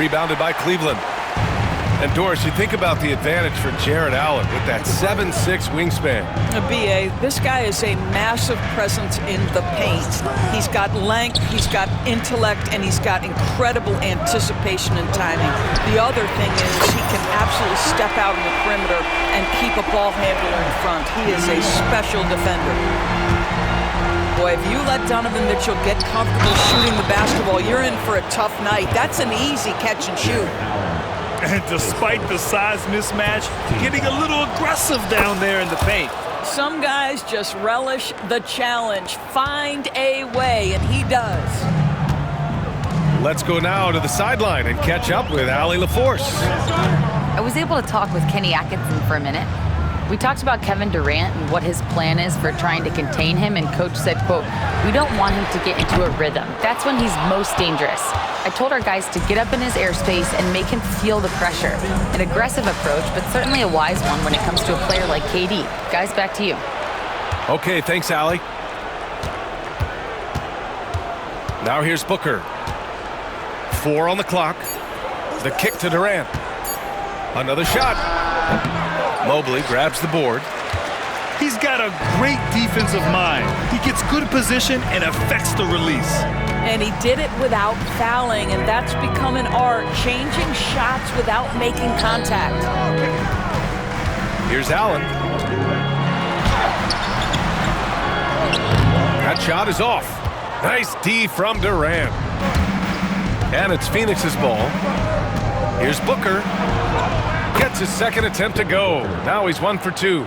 Rebounded by Cleveland. And Doris, you think about the advantage for Jarrett Allen with that 7'6" wingspan. B.A., this guy is a massive presence in the paint. He's got length, he's got intellect, and he's got incredible anticipation and timing. The other thing is he can absolutely step out in the perimeter and keep a ball handler in front. He is a special defender. Boy, if you let Donovan Mitchell get comfortable shooting the basketball, you're in for a tough night. That's an easy catch and shoot. And despite the size mismatch, getting a little aggressive down there in the paint. Some guys just relish the challenge. Find a way, and he does. Let's go now to the sideline and catch up with Allie LaForce. I was able to talk with Kenny Atkinson for a minute. We talked about Kevin Durant and what his plan is for trying to contain him, and Coach said, quote, "We don't want him to get into a rhythm. That's when he's most dangerous." I told our guys to get up in his airspace and make him feel the pressure. An aggressive approach, but certainly a wise one when it comes to a player like KD. Guys, back to you. Okay, thanks, Allie. Now here's Booker. 4 on the clock. The kick to Durant. Another shot. Mobley grabs the board. He's got a great defensive mind. He gets good position and affects the release. And he did it without fouling, and that's become an art, changing shots without making contact. Here's Allen. That shot is off. Nice D from Durant. And it's Phoenix's ball. Here's Booker. Gets his second attempt to go. Now he's 1 for 2.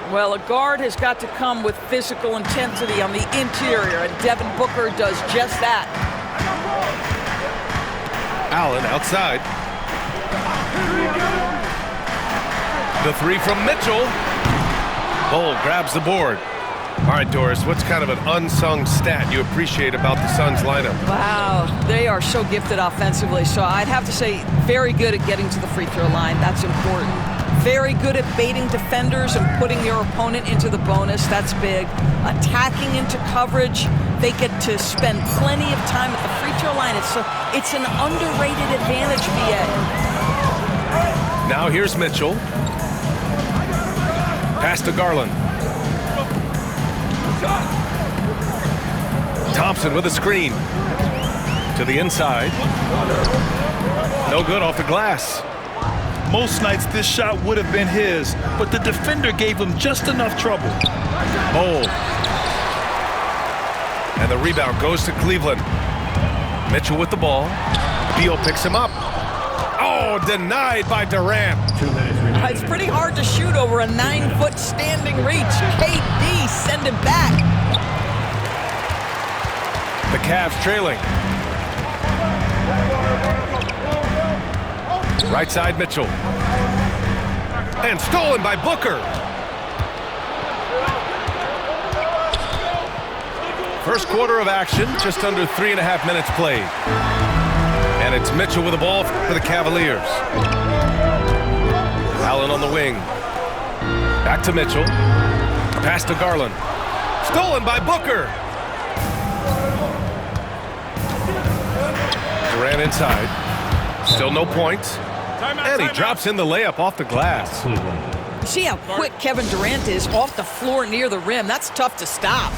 Well, a guard has got to come with physical intensity on the interior, and Devin Booker does just that. Allen outside. The 3 from Mitchell. Bol grabs the board. All right, Doris, what's kind of an unsung stat you appreciate about the Suns lineup? Wow, they are so gifted offensively. So I'd have to say very good at getting to the free throw line. That's important. Very good at baiting defenders and putting your opponent into the bonus. That's big. Attacking into coverage. They get to spend plenty of time at the free throw line. It's an underrated advantage, BA. Now here's Mitchell. Pass to Garland. Thompson with a screen. To the inside. No good off the glass. Most nights this shot would have been his, but the defender gave him just enough trouble. Bol. And the rebound goes to Cleveland. Mitchell with the ball. Beal picks him up. Oh, denied by Durant. It's pretty hard to shoot over a 9-foot standing reach. KD, send him back. The Cavs trailing. Right side Mitchell. And stolen by Booker. First quarter of action, just under 3.5 minutes played. And it's Mitchell with the ball for the Cavaliers. Allen on the wing. Back to Mitchell. Pass to Garland. Stolen by Booker. Durant inside. Still no points. And he drops in the layup off the glass. See how quick Kevin Durant is off the floor near the rim. That's tough to stop.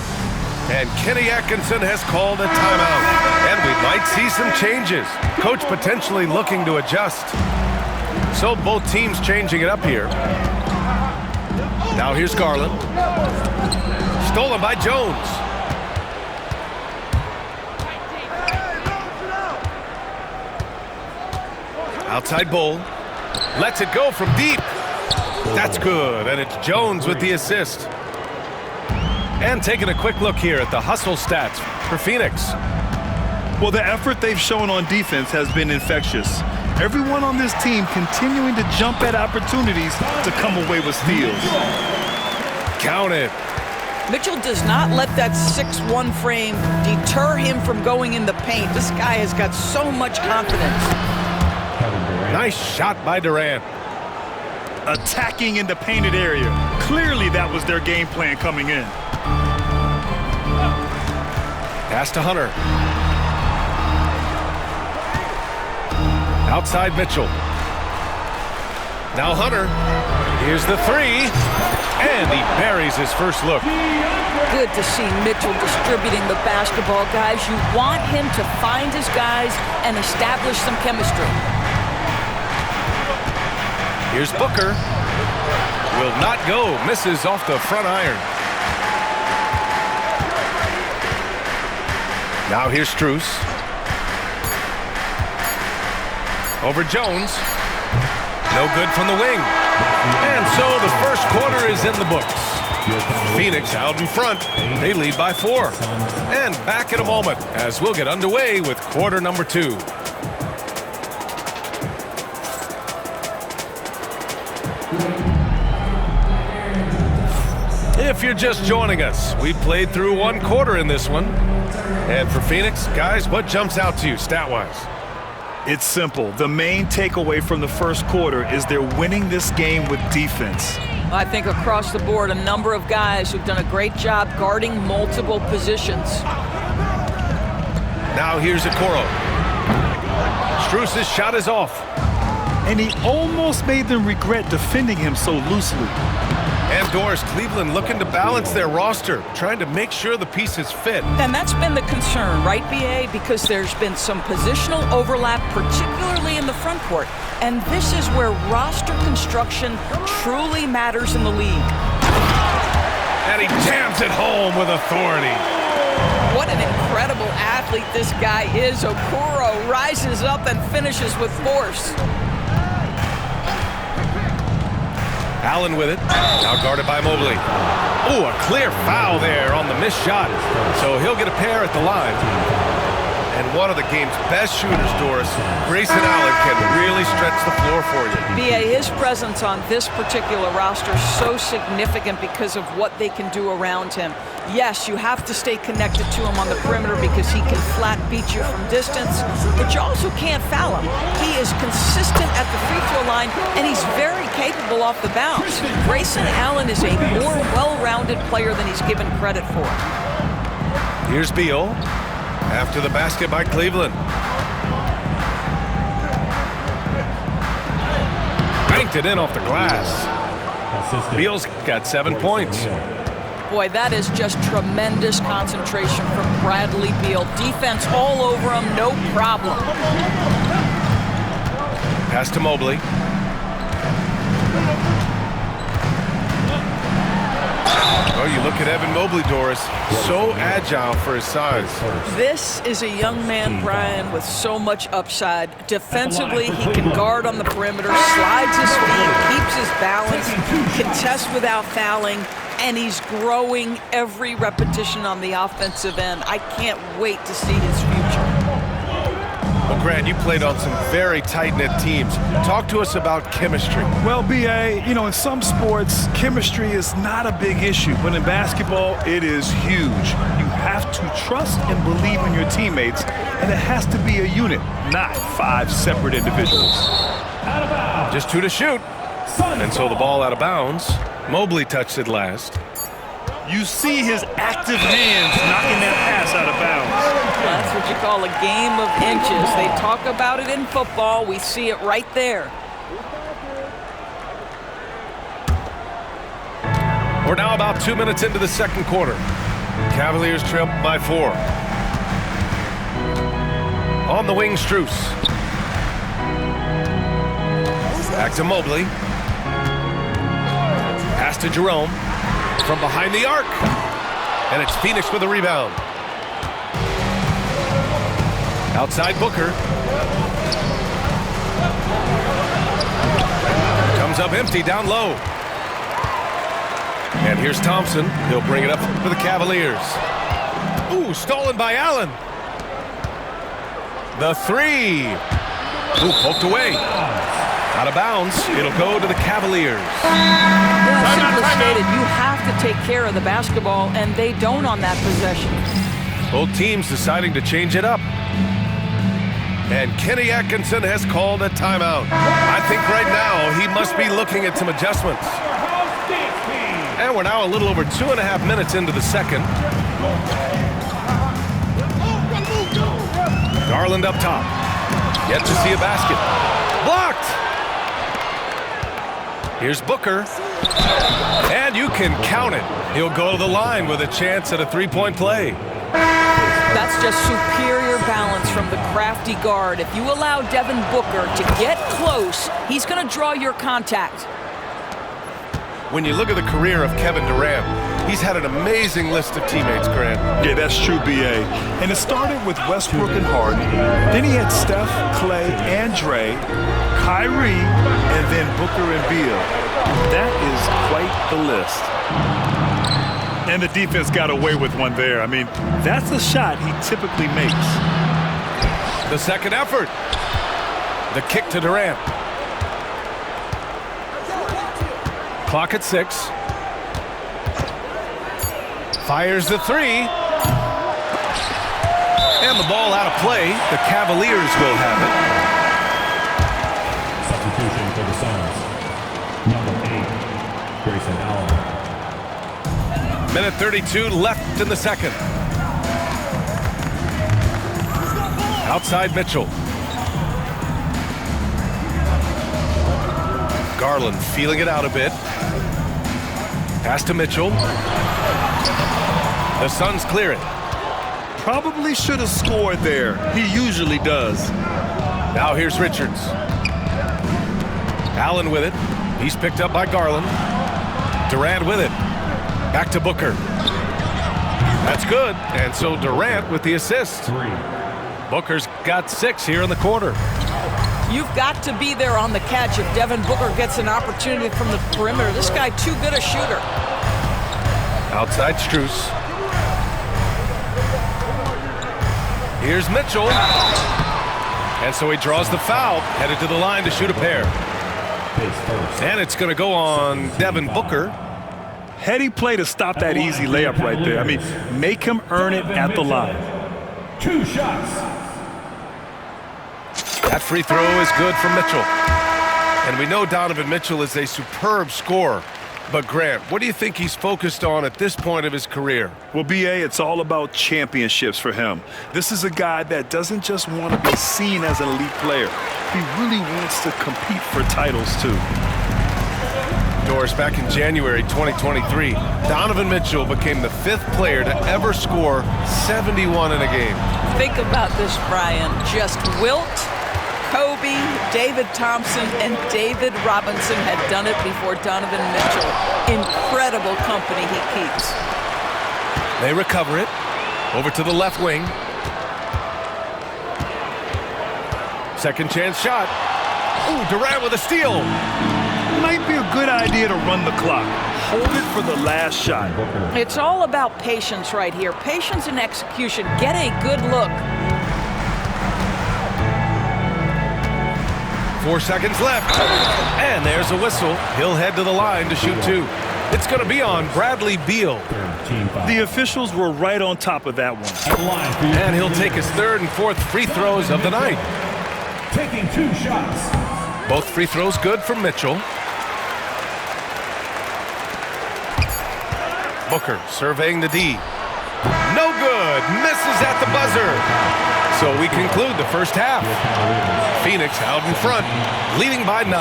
And Kenny Atkinson has called a timeout. And we might see some changes. Coach potentially looking to adjust. So both teams changing it up here. Now here's Garland. Stolen by Jones. Outside Bol. Lets it go from deep. That's good. And it's Jones with the assist. And taking a quick look here at the hustle stats for Phoenix. Well, the effort they've shown on defense has been infectious. Everyone on this team continuing to jump at opportunities to come away with steals. Count it. Mitchell does not let that 6'1" frame deter him from going in the paint. This guy has got so much confidence. Nice shot by Durant. Attacking in the painted area. Clearly that was their game plan coming in. Pass to Hunter. Outside Mitchell. Now Hunter. Here's the three. And he buries his first look. Good to see Mitchell distributing the basketball, guys. You want him to find his guys and establish some chemistry. Here's Booker. Will not go. Misses off the front iron. Now here's Strus. Over Jones. No good from the wing. And so the first quarter is in the books. Phoenix out in front. They lead by 4. And back in a moment as we'll get underway with quarter number 2. If you're just joining us, we played through 1 quarter in this one. And for Phoenix, guys, what jumps out to you stat-wise? It's simple. The main takeaway from the first quarter is they're winning this game with defense. I think across the board, a number of guys who've done a great job guarding multiple positions. Now here's Okoro. Strus's shot is off. And he almost made them regret defending him so loosely. And Doris, Cleveland looking to balance their roster, trying to make sure the pieces fit. And that's been the concern, right, B.A.? Because there's been some positional overlap, particularly in the front court. And this is where roster construction truly matters in the league. And he jams it home with authority. What an incredible athlete this guy is. Okoro rises up and finishes with force. Allen with it. Now guarded by Mobley. Ooh, a clear foul there on the missed shot. So he'll get a pair at the line. And one of the game's best shooters, Doris, Grayson Allen, can really stretch the floor for you. B.A., his presence on this particular roster is so significant because of what they can do around him. Yes, you have to stay connected to him on the perimeter because he can flat beat you from distance, but you also can't foul him. He is consistent at the free throw line, and he's very capable off the bounce. Grayson Allen is a more well-rounded player than he's given credit for. Here's Beal after the basket by Cleveland. Banked it in off the glass. Beal's got 7 points. Boy, that is just tremendous concentration from Bradley Beal. Defense all over him, no problem. Pass to Mobley. Oh, you look at Evan Mobley, Doris. So agile for his size. This is a young man, Brian, with so much upside. Defensively, he can guard on the perimeter, slides his feet, keeps his balance, contests without fouling, and he's growing every repetition on the offensive end. I can't wait to see his future. Well, Grant, you played on some very tight-knit teams. Talk to us about chemistry. Well, B.A., you know, in some sports, chemistry is not a big issue, but in basketball, it is huge. You have to trust and believe in your teammates, and it has to be a unit, not 5 separate individuals. Just 2 to shoot. And so the ball out of bounds. Mobley touched it last. You see his active hands knocking that pass out of bounds. That's what you call a game of inches. They talk about it in football. We see it right there. We're now about 2 minutes into the second quarter. Cavaliers trail by 4. On the wing, Strus. Back to Mobley. Pass to Jerome. From behind the arc. And it's Phoenix with a rebound. Outside Booker. Comes up empty down low. And here's Thompson. He'll bring it up for the Cavaliers. Ooh, stolen by Allen. The 3. Ooh, poked away. Out of bounds. It'll go to the Cavaliers. Well, simply stated, you have to take care of the basketball, and they don't on that possession. Both teams deciding to change it up. And Kenny Atkinson has called a timeout. I think right now he must be looking at some adjustments. And we're now a little over 2.5 minutes into the second. Garland up top. Yet to see a basket. Blocked! Here's Booker. And you can count it. He'll go to the line with a chance at a three-point play. That's just superior balance from the crafty guard. If you allow Devin Booker to get close, he's going to draw your contact. When you look at the career of Kevin Durant, he's had an amazing list of teammates, Grant. Yeah, that's true, B.A. And it started with Westbrook and Harden. Then he had Steph, Clay, and Dre, Kyrie, and then Booker and Beal. That is quite the list. And the defense got away with one there. I mean, that's a shot he typically makes. The second effort. The kick to Durant. Clock at 6. Fires the three. And the ball out of play. The Cavaliers will have it. Substitution for the Suns. Number 8, Grayson Allen. Minute 32 left in the second. Outside Mitchell. Garland feeling it out a bit. Pass to Mitchell. The Suns clear it. Probably should have scored there. He usually does. Now here's Richards. Allen with it. He's picked up by Garland. Durant with it. Back to Booker. That's good. And so Durant with the assist. 3. Booker's got 6 here in the quarter. You've got to be there on the catch if Devin Booker gets an opportunity from the perimeter. This guy too good a shooter. Outside Strus. Here's Mitchell. And so he draws the foul, headed to the line to shoot a pair. And it's going to go on Devin Booker. Heady play to stop that easy layup right there. I mean, make him earn it at the line. 2 shots. That free throw is good from Mitchell. And we know Donovan Mitchell is a superb scorer. But Grant, what do you think he's focused on at this point of his career? Well, B.A., it's all about championships for him. This is a guy that doesn't just want to be seen as an elite player. He really wants to compete for titles, too. Doris, back in January 2023, Donovan Mitchell became the 5th player to ever score 71 in a game. Think about this, Brian. Just Wilt, Kobe, David Thompson, and David Robinson had done it before Donovan Mitchell. Incredible company he keeps. They recover it. Over to the left wing. Second chance shot. Ooh, Durant with a steal. Might be a good idea to run the clock. Hold it for the last shot. It's all about patience right here. Patience and execution. Get a good look. 4 seconds left. And there's a whistle. He'll head to the line to shoot 2. It's going to be on Bradley Beal. The officials were right on top of that one. And he'll take his 3rd and 4th free throws of the night. Taking 2 shots. Both free throws good from Mitchell. Booker surveying the D. No good. Misses at the buzzer. So we conclude the first half. Phoenix out in front, leading by 9.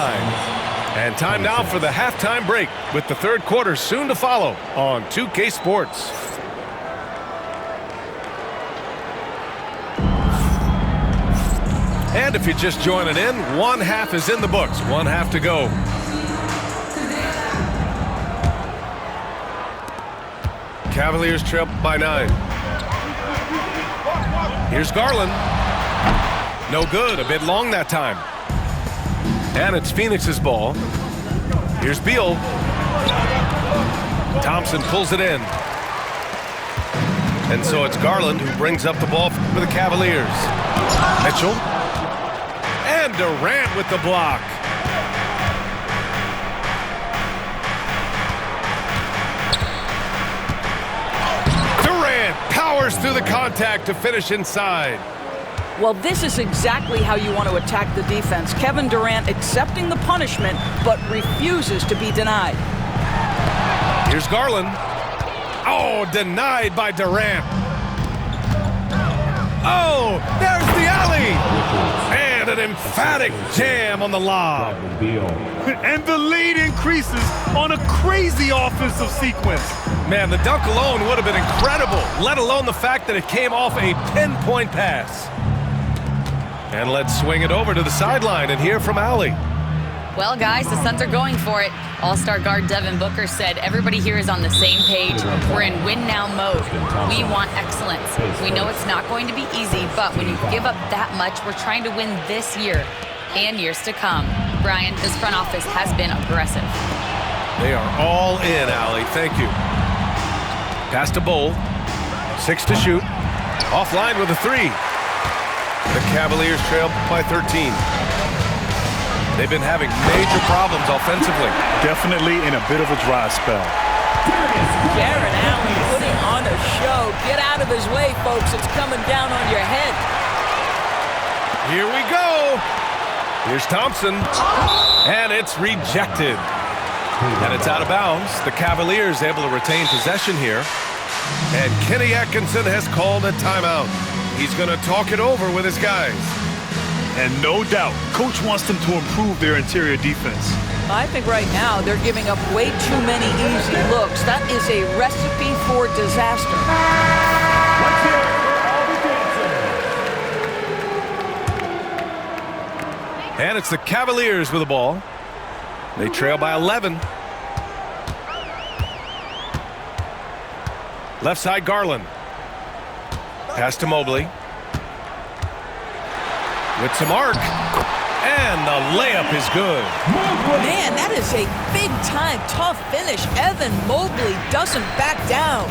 And time now for the halftime break, with the 3rd quarter soon to follow on 2K Sports. And if you're just joining in, 1 half is in the books, 1 half to go. Cavaliers trail by 9. Here's Garland. No good, a bit long that time. And it's Phoenix's ball. Here's Beal. Thompson pulls it in. And so it's Garland who brings up the ball for the Cavaliers. Mitchell. And Durant with the block. Durant powers through the contact to finish inside. Well, this is exactly how you want to attack the defense. Kevin Durant accepting the punishment, but refuses to be denied. Here's Garland. Oh, denied by Durant. Oh, there's the alley. And an emphatic jam on the lob. Beal. And the lead increases on a crazy offensive sequence. Man, the dunk alone would have been incredible, let alone the fact that it came off a pinpoint pass. And let's swing it over to the sideline and hear from Allie. Well, guys, the Suns are going for it. All-star guard Devin Booker said everybody here is on the same page. We're in win-now mode. We want excellence. We know it's not going to be easy, but when you give up that much, we're trying to win this year and years to come. Brian, this front office has been aggressive. They are all in, Allie. Thank you. Pass to Bowl. 6 to shoot. Offline with a 3. The Cavaliers trail by 13. They've been having major problems offensively. Definitely in a bit of a dry spell. Jarrett Allen putting on a show. Get out of his way, folks. It's coming down on your head. Here we go. Here's Thompson. And it's rejected. And it's out of bounds. The Cavaliers able to retain possession here. And Kenny Atkinson has called a timeout. He's going to talk it over with his guys. And no doubt, Coach wants them to improve their interior defense. I think right now they're giving up way too many easy looks. That is a recipe for disaster. And it's the Cavaliers with the ball. They trail by 11. Left side, Garland. Pass to Mobley. With some arc. And the layup is good. Man, that is a big-time, tough finish. Evan Mobley doesn't back down.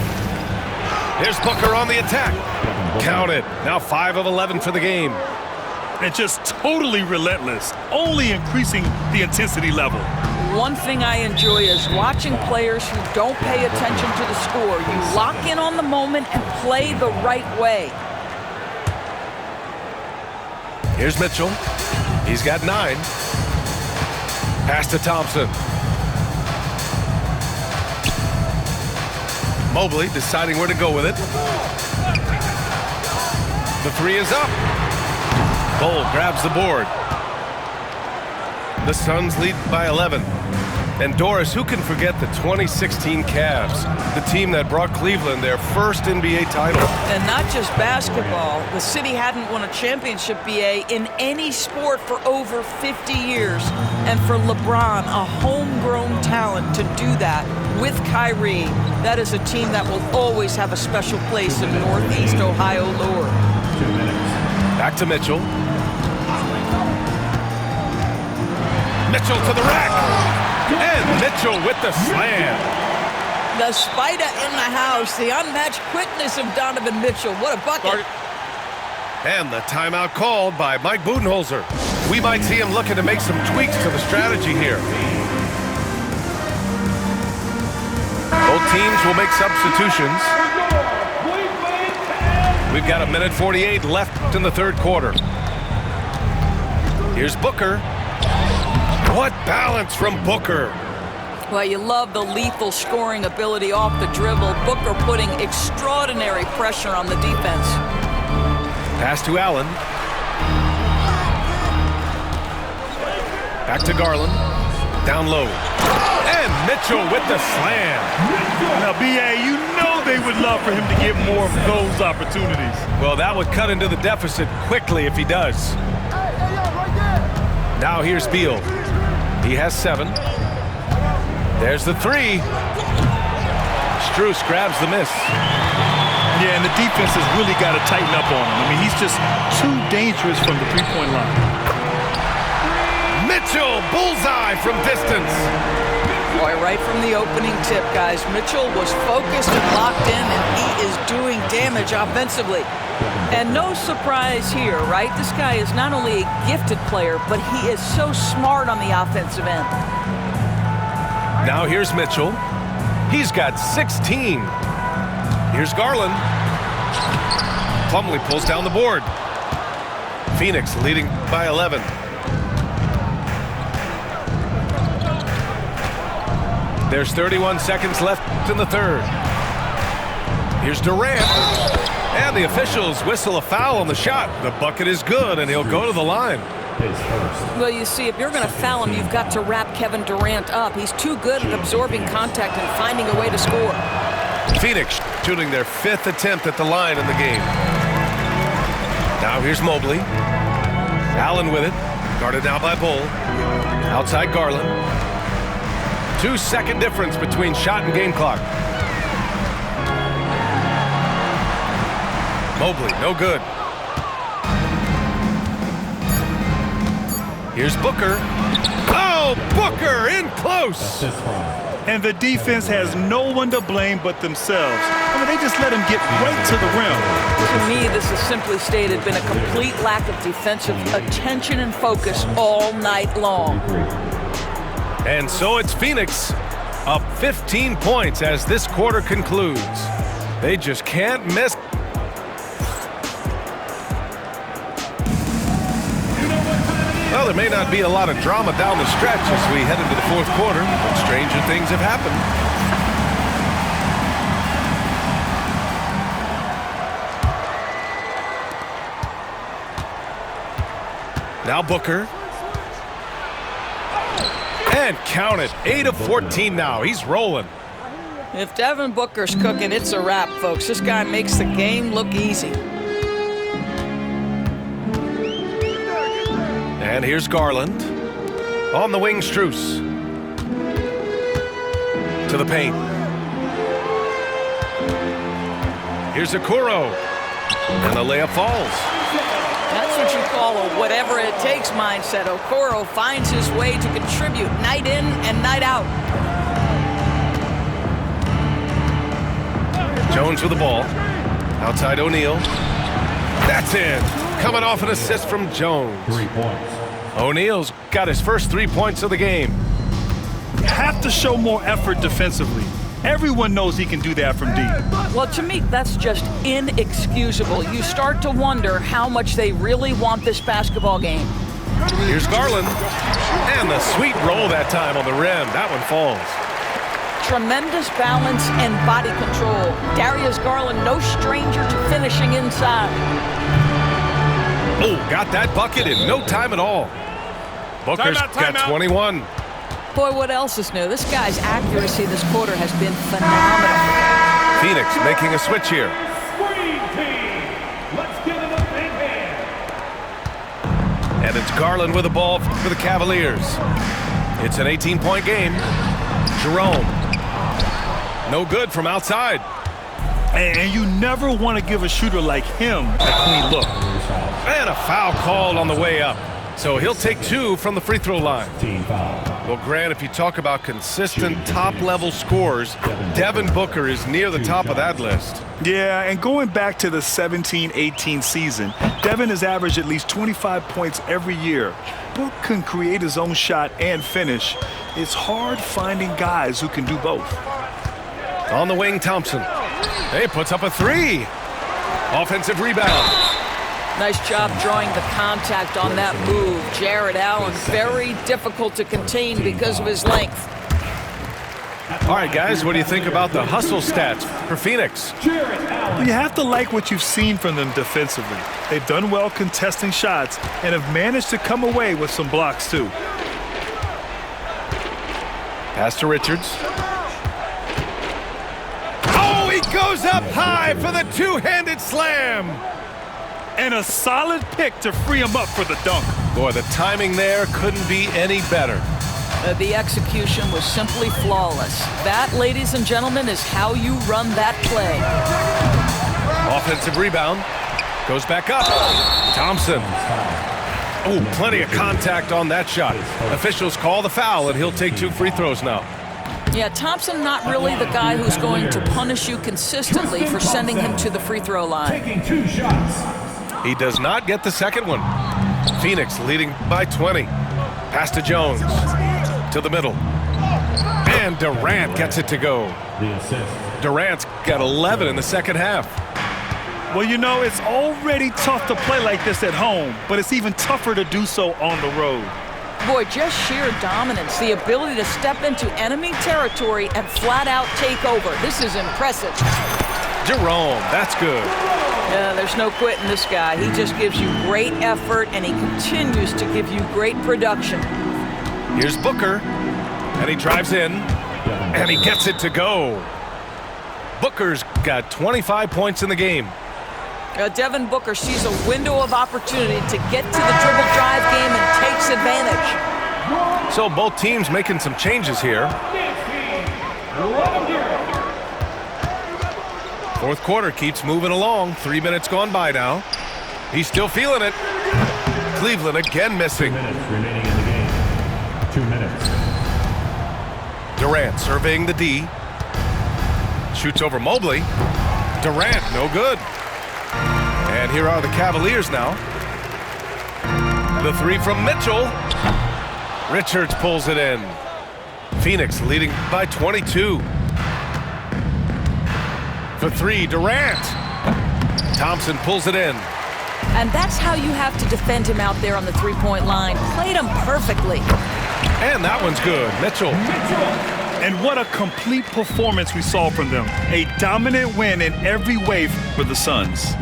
Here's Booker on the attack. Count it. Now 5 of 11 for the game. And just totally relentless, only increasing the intensity level. One thing I enjoy is watching players who don't pay attention to the score. You lock in on the moment and play the right way. Here's Mitchell. He's got 9. Pass to Thompson. Mobley deciding where to go with it. The 3 is up. Bowl grabs the board. The Suns lead by 11. And Doris, who can forget the 2016 Cavs, the team that brought Cleveland their first NBA title? And not just basketball. The city hadn't won a championship, BA, in any sport for over 50 years. And for LeBron, a homegrown talent, to do that with Kyrie, that is a team that will always have a special place in Northeast Ohio lore. Back to Mitchell. Mitchell to the rack. And Mitchell with the slam. The spider in the house, the unmatched quickness of Donovan Mitchell. What a bucket. And the timeout called by Mike Budenholzer. We might see him looking to make some tweaks to the strategy here. Both teams will make substitutions. We've got 1:48 left in the third quarter. Here's Booker. What balance from Booker. Well, you love the lethal scoring ability off the dribble. Booker putting extraordinary pressure on the defense. Pass to Allen. Back to Garland. Down low. And Mitchell with the slam. Now, B.A., you know they would love for him to get more of those opportunities. Well, that would cut into the deficit quickly if he does. Now here's Beal. He has 7. There's the 3. Strus grabs the miss. Yeah, and the defense has really got to tighten up on him. I mean, he's just too dangerous from the three-point line. Mitchell, bullseye from distance. Boy, right from the opening tip, guys, Mitchell was focused and locked in, and he is doing damage offensively. And no surprise here, right? This guy is not only a gifted player, but he is so smart on the offensive end. Now here's Mitchell. He's got 16. Here's Garland. Plumlee pulls down the board. Phoenix leading by 11. There's 31 seconds left in the third. Here's Durant. And the officials whistle a foul on the shot. The bucket is good, and he'll go to the line. his first. Well, you see, if you're going to foul him, you've got to wrap Kevin Durant up. He's too good at absorbing contact and finding a way to score. Phoenix shooting their 5th attempt at the line in the game. Now here's Mobley. Allen with it. Guarded now by Bull. Outside Garland. 2-second difference between shot and game clock. Mobley, no good. Here's Booker. Oh, Booker in close. Assist from. And the defense has no one to blame but themselves. I mean, they just let him get right to the rim. To me, this has simply stated been a complete lack of defensive attention and focus all night long. And so it's Phoenix up 15 points as this quarter concludes. They just can't miss. Well, there may not be a lot of drama down the stretch as we head into the 4th quarter, but stranger things have happened. Now Booker. And count it. 8 of 14 now. He's rolling. If Devin Booker's cooking, it's a wrap, folks. This guy makes the game look easy. And here's Garland. On the wing, Strus. To the paint. Here's Okoro. And the layup falls. That's what you call a whatever it takes mindset. Okoro finds his way to contribute night in and night out. Jones with the ball. Outside O'Neal. That's in. Coming off an assist from Jones. 3 points. O'Neal's got his first 3 points of the game. You have to show more effort defensively. Everyone knows he can do that from deep. Well, to me, that's just inexcusable. You start to wonder how much they really want this basketball game. Here's Garland. And the sweet roll that time on the rim. That one falls. Tremendous balance and body control. Darius Garland, no stranger to finishing inside. Oh, got that bucket in no time at all. Booker's got 21. Boy, what else is new? This guy's accuracy this quarter has been phenomenal. Phoenix making a switch here. Screen team. Let's give it a big hand. And it's Garland with the ball for the Cavaliers. It's an 18-point game. Jerome. No good from outside. And you never want to give a shooter like him a clean look. And a foul called on the way up. So he'll take 2 from the free throw line. Team foul. Well, Grant, if you talk about consistent top-level scores, Devin Booker is near the top of that list. Yeah, and going back to the 17-18 season, Devin has averaged at least 25 points every year. Book can create his own shot and finish. It's hard finding guys who can do both. On the wing, Thompson. He puts up a 3. Offensive rebound. Nice job drawing the contact on that move. Jared Allen, very difficult to contain because of his length. All right, guys, what do you think about the hustle stats for Phoenix? Well, you have to like what you've seen from them defensively. They've done well contesting shots and have managed to come away with some blocks, too. Pass to Richards. Oh, he goes up high for the two-handed slam. And a solid pick to free him up for the dunk. Boy, the timing there couldn't be any better. The execution was simply flawless. That, ladies and gentlemen, is how you run that play. Offensive rebound. Goes back up. Thompson. Oh, plenty of contact on that shot. Officials call the foul, and he'll take 2 free throws now. Yeah, Thompson not really the guy who's going to punish you consistently for sending him to the free throw line. Taking 2 shots. He does not get the second one. Phoenix leading by 20. Pass to Jones. To the middle. And Durant gets it to go. The assist. Durant's got 11 in the second half. Well, you know, it's already tough to play like this at home, but it's even tougher to do so on the road. Boy, just sheer dominance, the ability to step into enemy territory and flat out take over. This is impressive. Jerome, that's good. Yeah, there's no quitting this guy. He just gives you great effort, and he continues to give you great production. Here's Booker, and he drives in, and he gets it to go. Booker's got 25 points in the game. Devin Booker sees a window of opportunity to get to the dribble drive game and takes advantage. So both teams making some changes here. Fourth quarter keeps moving along. 3 minutes gone by now. He's still feeling it. Cleveland again missing. 2 minutes remaining in the game. 2 minutes. Durant surveying the D. Shoots over Mobley. Durant, no good. And here are the Cavaliers now. The three from Mitchell. Richards pulls it in. Phoenix leading by 22. For three, Durant. Thompson pulls it in. And that's how you have to defend him out there on the three-point line. Played him perfectly. And that one's good. Mitchell. And what a complete performance we saw from them. A dominant win in every way for the Suns.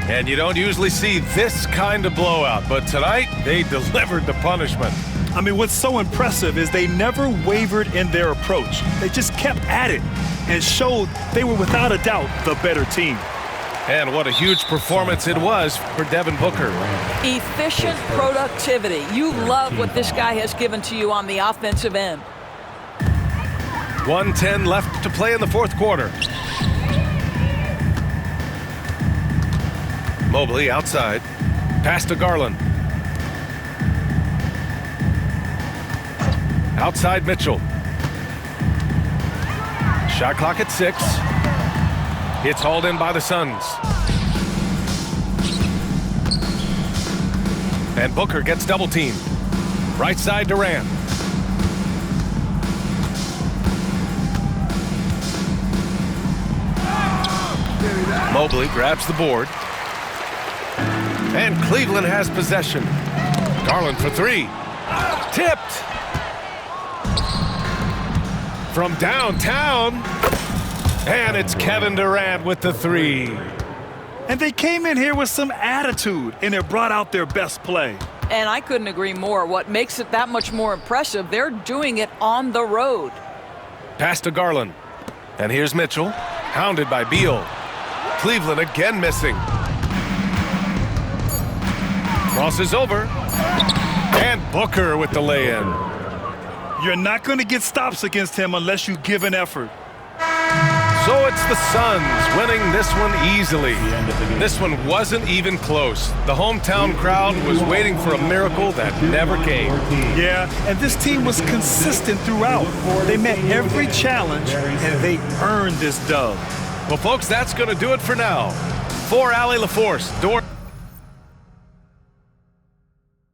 And you don't usually see this kind of blowout, but tonight they delivered the punishment. I mean, what's so impressive is they never wavered in their approach. They just kept at it and showed they were without a doubt the better team. And what a huge performance it was for Devin Booker. Efficient productivity. You love what this guy has given to you on the offensive end. 1:10 left to play in the fourth quarter. Mobley outside. Pass to Garland. Outside Mitchell. Shot clock at 6. It's hauled in by the Suns. And Booker gets double teamed. Right side Durant. Mobley grabs the board. And Cleveland has possession. Garland for three. Tipped. From downtown. And it's Kevin Durant with the three. And they came in here with some attitude, and it brought out their best play. And I couldn't agree more. What makes it that much more impressive, they're doing it on the road. Pass to Garland. And here's Mitchell, hounded by Beal. Cleveland again missing. Crosses over. And Booker with the lay-in. You're not going to get stops against him unless you give an effort. So it's the Suns winning this one easily. This one wasn't even close. The hometown crowd was waiting for a miracle that never came. Yeah, and this team was consistent throughout. They met every challenge, and they earned this dub. Well, folks, that's going to do it for now. For Allie LaForce,